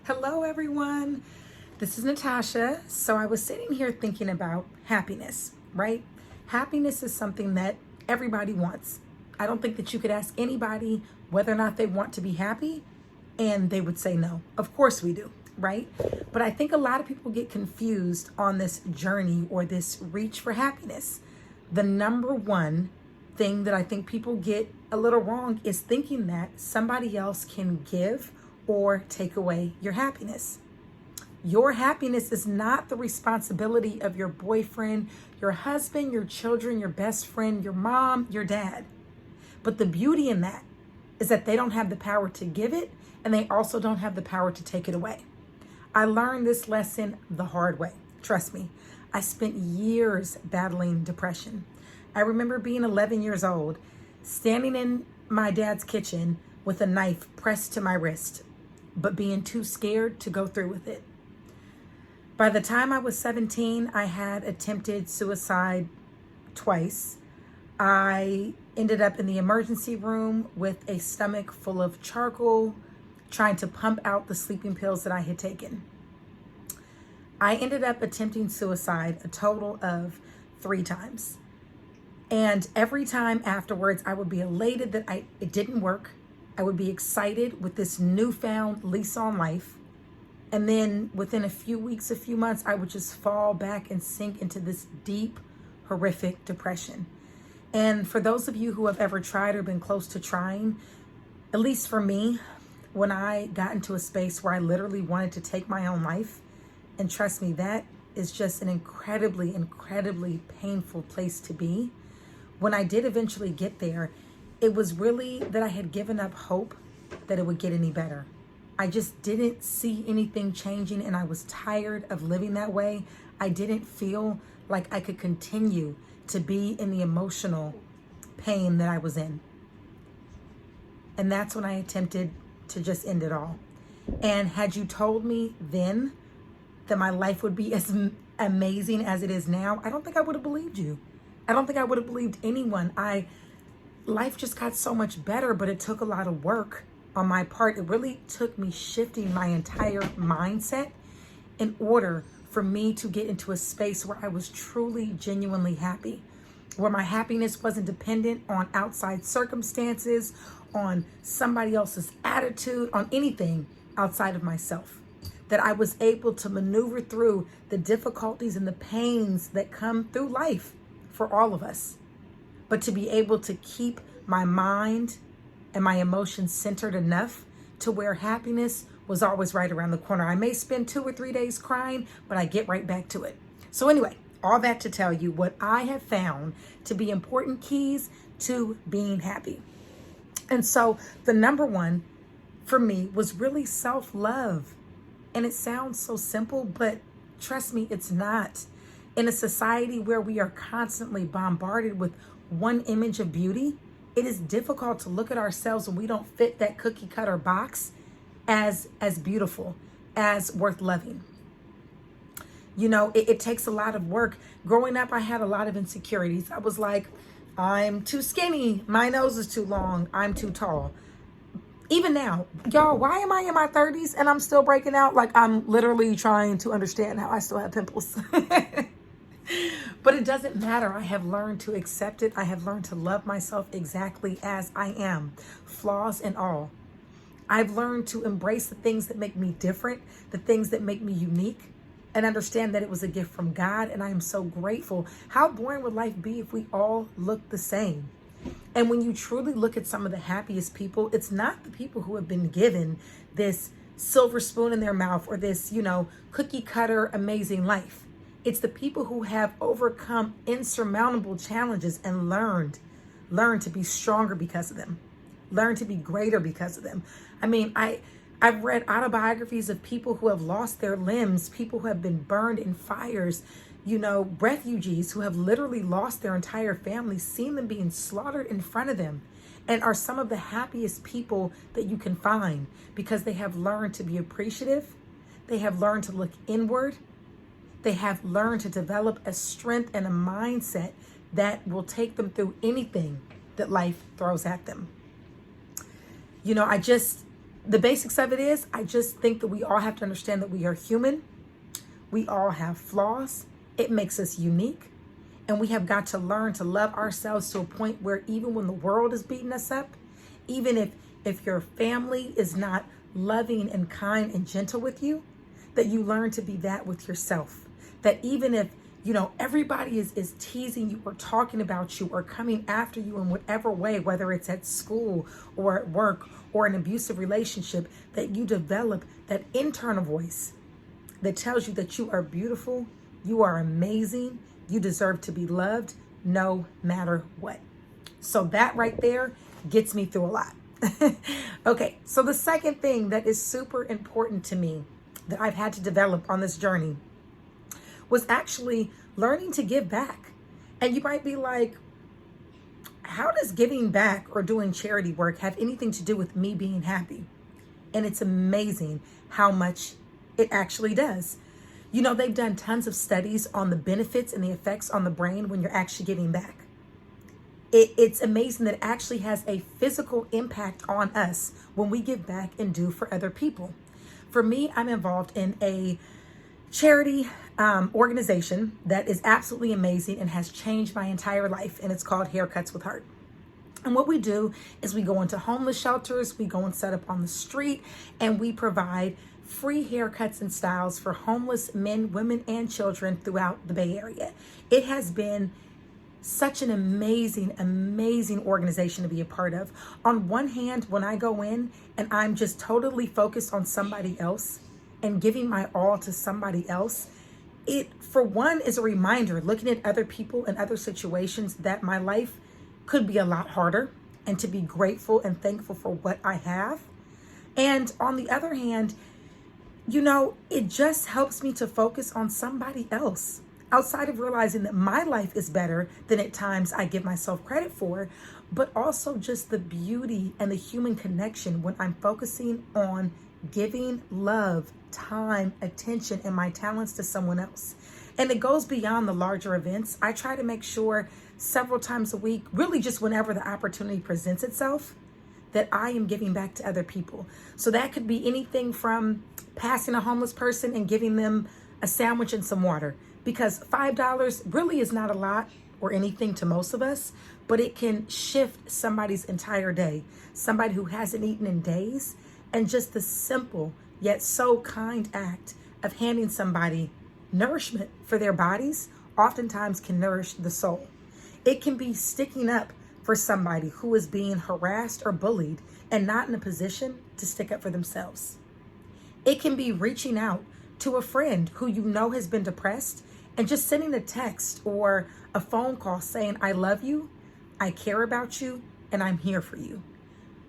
Hello, everyone. This is Natasha. So I was sitting here thinking about happiness, right? Happiness is something that everybody wants. I don't think that you could ask anybody whether or not they want to be happy, and they would say no. Of course we do, right? But I think a lot of people get confused on this journey or this reach for happiness. The number one thing that I think people get a little wrong is thinking that somebody else can give or take away your happiness. Your happiness is not the responsibility of your boyfriend, your husband, your children, your best friend, your mom, your dad. But the beauty in that is that they don't have the power to give it, and they also don't have the power to take it away. I learned this lesson the hard way. Trust me, I spent years battling depression. I remember being 11 years old, standing in my dad's kitchen with a knife pressed to my wrist, but being too scared to go through with it. By the time I was 17, I had attempted suicide twice. I ended up in the emergency room with a stomach full of charcoal, trying to pump out the sleeping pills that I had taken. I ended up attempting suicide a total of 3 times. And every time afterwards, I would be elated that it didn't work. I would be excited with this newfound lease on life. And then within a few weeks, a few months, I would just fall back and sink into this deep, horrific depression. And for those of you who have ever tried or been close to trying, at least for me, when I got into a space where I literally wanted to take my own life, and trust me, that is just an incredibly, incredibly painful place to be. When I did eventually get there, it was really that I had given up hope that it would get any better. I just didn't see anything changing, and I was tired of living that way. I didn't feel like I could continue to be in the emotional pain that I was in. And that's when I attempted to just end it all. And had you told me then that my life would be as amazing as it is now, I don't think I would have believed you. I don't think I would have believed anyone. Life just got so much better, but it took a lot of work on my part. It really took me shifting my entire mindset in order for me to get into a space where I was truly, genuinely happy, where my happiness wasn't dependent on outside circumstances, on somebody else's attitude, on anything outside of myself. That I was able to maneuver through the difficulties and the pains that come through life for all of us. But to be able to keep my mind and my emotions centered enough to where happiness was always right around the corner. I may spend 2 or 3 days crying, but I get right back to it. So anyway, all that to tell you what I have found to be important keys to being happy. And so the number one for me was really self-love. And it sounds so simple, but trust me, it's not. In a society where we are constantly bombarded with one image of beauty, it is difficult to look at ourselves when we don't fit that cookie cutter box as beautiful, as worth loving. You know, it takes a lot of work. Growing up, I had a lot of insecurities. I was like, I'm too skinny. My nose is too long. I'm too tall. Even now, y'all, why am I in my 30s and I'm still breaking out? Like, I'm literally trying to understand how I still have pimples. But it doesn't matter. I have learned to accept it. I have learned to love myself exactly as I am, flaws and all. I've learned to embrace the things that make me different, the things that make me unique, and understand that it was a gift from God, and I am so grateful. How boring would life be if we all looked the same? And when you truly look at some of the happiest people, it's not the people who have been given this silver spoon in their mouth or this, cookie cutter amazing life. It's the people who have overcome insurmountable challenges and learned to be stronger because of them, learned to be greater because of them. I mean, I've read autobiographies of people who have lost their limbs, people who have been burned in fires, refugees who have literally lost their entire family, seen them being slaughtered in front of them, and are some of the happiest people that you can find because they have learned to be appreciative. They have learned to look inward. They have learned to develop a strength and a mindset that will take them through anything that life throws at them. I just The basics of it is, I just think that we all have to understand that we are human. We all have flaws. It makes us unique. And we have got to learn to love ourselves to a point where even when the world is beating us up, even if your family is not loving and kind and gentle with you, that you learn to be that with yourself. That even if, everybody is teasing you or talking about you or coming after you in whatever way, whether it's at school or at work or an abusive relationship, that you develop that internal voice that tells you that you are beautiful, you are amazing, you deserve to be loved no matter what. So that right there gets me through a lot. Okay, so the second thing that is super important to me that I've had to develop on this journey was actually learning to give back. And you might be like, how does giving back or doing charity work have anything to do with me being happy? And it's amazing how much it actually does. They've done tons of studies on the benefits and the effects on the brain when you're actually giving back. It's amazing that it actually has a physical impact on us when we give back and do for other people. For me, I'm involved in a charity organization that is absolutely amazing and has changed my entire life, and it's called Haircuts with Heart. And what we do is we go into homeless shelters, we go and set up on the street, and we provide free haircuts and styles for homeless men, women, and children throughout the Bay Area. It has been such an amazing, amazing organization to be a part of. On one hand, when I go in and I'm just totally focused on somebody else and giving my all to somebody else, it, for one, is a reminder, looking at other people and other situations, that my life could be a lot harder, and to be grateful and thankful for what I have. And on the other hand, it just helps me to focus on somebody else, outside of realizing that my life is better than at times I give myself credit for, but also just the beauty and the human connection when I'm focusing on giving love, time, attention, and my talents to someone else. And it goes beyond the larger events. I try to make sure several times a week, really just whenever the opportunity presents itself, that I am giving back to other people. So that could be anything from passing a homeless person and giving them a sandwich and some water, because $5 really is not a lot or anything to most of us, but it can shift somebody's entire day. Somebody who hasn't eaten in days, and just the simple yet so kind act of handing somebody nourishment for their bodies oftentimes can nourish the soul. It can be sticking up for somebody who is being harassed or bullied and not in a position to stick up for themselves. It can be reaching out to a friend who has been depressed and just sending a text or a phone call saying, I love you, I care about you, and I'm here for you.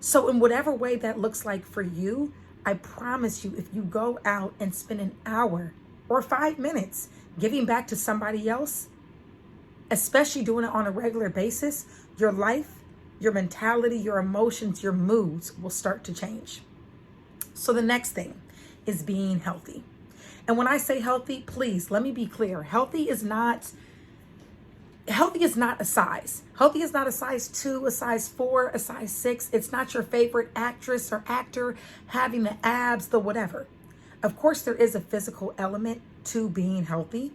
So in whatever way that looks like for you, I promise you, if you go out and spend an hour or 5 minutes giving back to somebody else, especially doing it on a regular basis, your life, your mentality, your emotions, your moods will start to change. So the next thing is being healthy. And when I say healthy, please let me be clear. Healthy is not a size. Healthy is not a size 2, a size 4, a size 6. It's not your favorite actress or actor having the abs, the whatever. Of course, there is a physical element to being healthy,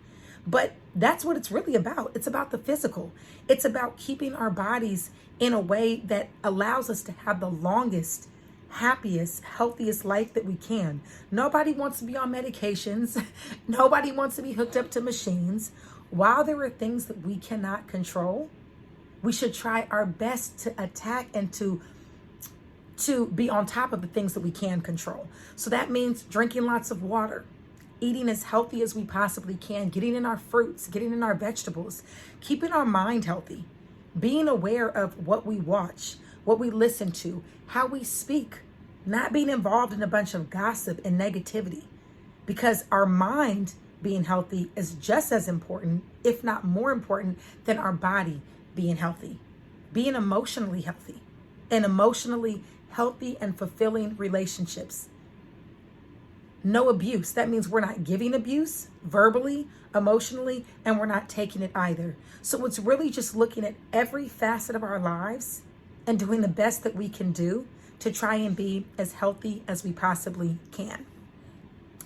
but that's what it's really about. It's about the physical. It's about keeping our bodies in a way that allows us to have the longest, happiest, healthiest life that we can. Nobody wants to be on medications. Nobody wants to be hooked up to machines. While there are things that we cannot control, we should try our best to attack and to be on top of the things that we can control. So that means drinking lots of water, eating as healthy as we possibly can, getting in our fruits, getting in our vegetables, keeping our mind healthy, being aware of what we watch, what we listen to, how we speak, not being involved in a bunch of gossip and negativity, because our mind being healthy is just as important, if not more important, than our body being healthy. Being emotionally healthy and emotionally healthy and fulfilling relationships. No abuse. That means we're not giving abuse verbally, emotionally, and we're not taking it either. So it's really just looking at every facet of our lives and doing the best that we can do to try and be as healthy as we possibly can.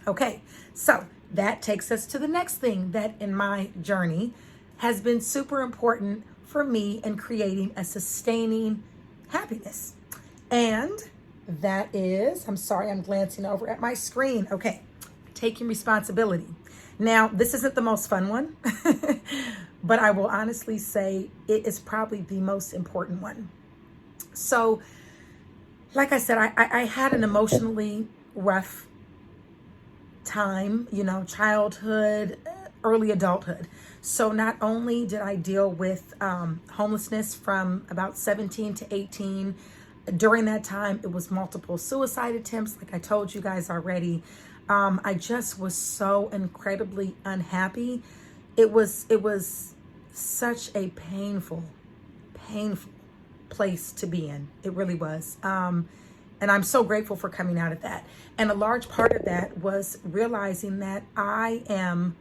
Okay, so that takes us to the next thing that in my journey has been super important for me in creating a sustaining happiness. And that is, I'm sorry, I'm glancing over at my screen. Okay, taking responsibility. Now, this isn't the most fun one, but I will honestly say it is probably the most important one. So, like I said, I had an emotionally rough time, childhood, early adulthood. So not only did I deal with homelessness from about 17 to 18, during that time, it was multiple suicide attempts, like I told you guys already. I just was so incredibly unhappy. It was such a painful place to be in. It really was. And I'm so grateful for coming out of that. And a large part of that was realizing that I am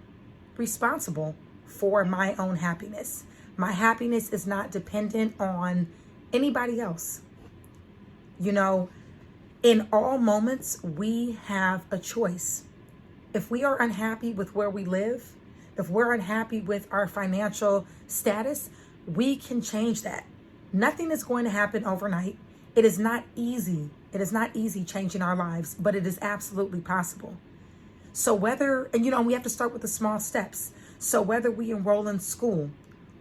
responsible for my own happiness. My happiness is not dependent on anybody else. In all moments, we have a choice. If we are unhappy with where we live, if we're unhappy with our financial status, we can change that. Nothing is going to happen overnight. It is not easy. It is not easy changing our lives, but it is absolutely possible. So we have to start with the small steps. So whether we enroll in school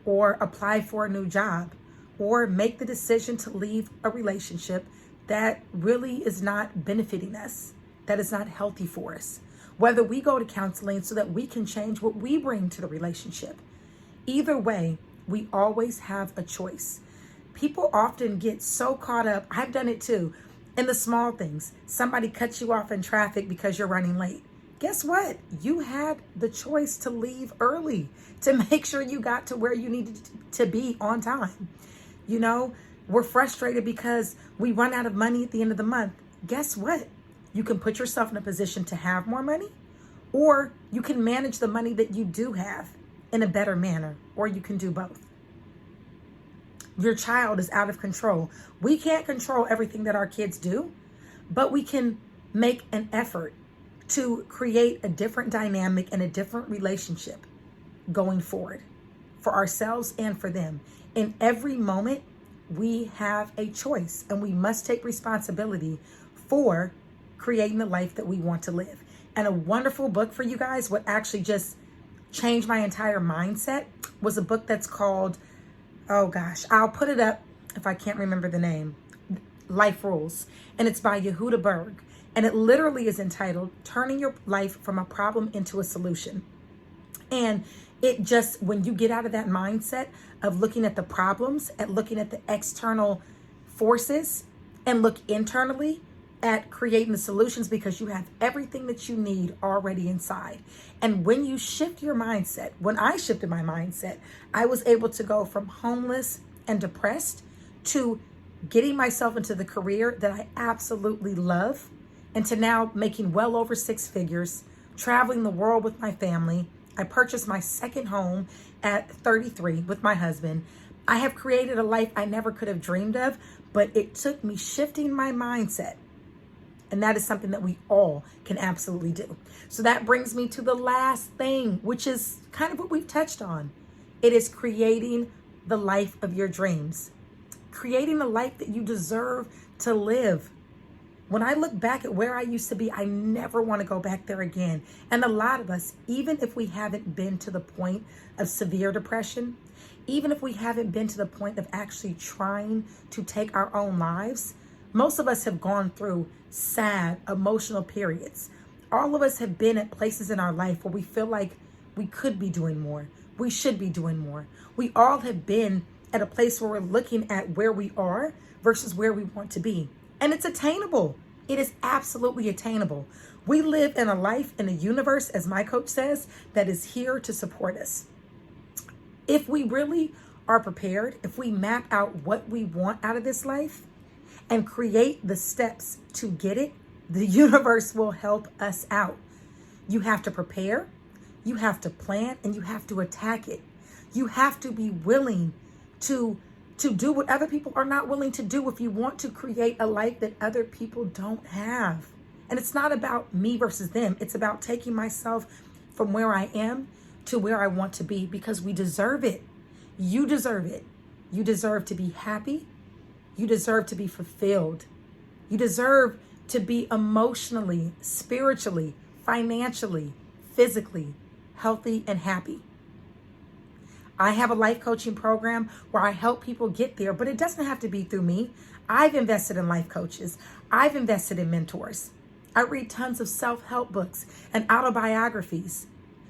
or apply for a new job or make the decision to leave a relationship that really is not benefiting us, that is not healthy for us, whether we go to counseling so that we can change what we bring to the relationship. Either way, we always have a choice. People often get so caught up, I've done it too, in the small things. Somebody cuts you off in traffic because you're running late. Guess what? You had the choice to leave early to make sure you got to where you needed to be on time. We're frustrated because we run out of money at the end of the month. Guess what? You can put yourself in a position to have more money, or you can manage the money that you do have in a better manner, or you can do both. Your child is out of control. We can't control everything that our kids do, but we can make an effort to create a different dynamic and a different relationship going forward for ourselves and for them. In every moment, we have a choice, and we must take responsibility for creating the life that we want to live. And a wonderful book for you guys, what actually just changed my entire mindset, was a book that's called, oh gosh, I'll put it up if I can't remember the name, Life Rules. And it's by Yehuda Berg. And it literally is entitled, Turning Your Life from a Problem into a Solution. And it just, when you get out of that mindset of looking at the problems, at looking at the external forces, and look internally at creating the solutions, because you have everything that you need already inside. And when you shift your mindset, when I shifted my mindset, I was able to go from homeless and depressed to getting myself into the career that I absolutely love, and to now making well over 6 figures, traveling the world with my family. I purchased my second home at 33 with my husband. I have created a life I never could have dreamed of, but it took me shifting my mindset. And that is something that we all can absolutely do. So that brings me to the last thing, which is kind of what we've touched on. It is creating the life of your dreams, creating the life that you deserve to live. When I look back at where I used to be, I never want to go back there again. And a lot of us, even if we haven't been to the point of severe depression, even if we haven't been to the point of actually trying to take our own lives, most of us have gone through sad, emotional periods. All of us have been at places in our life where we feel like we could be doing more. We should be doing more. We all have been at a place where we're looking at where we are versus where we want to be. And it's attainable. It is absolutely attainable. We live in a life, in a universe, as my coach says, that is here to support us. If we really are prepared, if we map out what we want out of this life and create the steps to get it, the universe will help us out. You have to prepare, you have to plan, and you have to attack it. You have to be willing to to do what other people are not willing to do if you want to create a life that other people don't have. And it's not about me versus them. It's about taking myself from where I am to where I want to be, because we deserve it. You deserve it. You deserve to be happy. You deserve to be fulfilled. You deserve to be emotionally, spiritually, financially, physically healthy and happy. I have a life coaching program where I help people get there, but it doesn't have to be through me. I've invested in life coaches. I've invested in mentors. I read tons of self-help books and autobiographies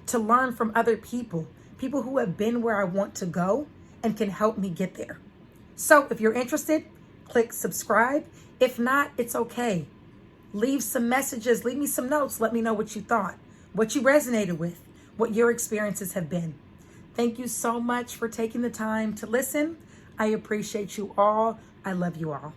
to learn from other people who have been where I want to go and can help me get there. So if you're interested, click subscribe. If not, it's okay. Leave some messages, leave me some notes. Let me know what you thought, what you resonated with, what your experiences have been. Thank you so much for taking the time to listen. I appreciate you all. I love you all.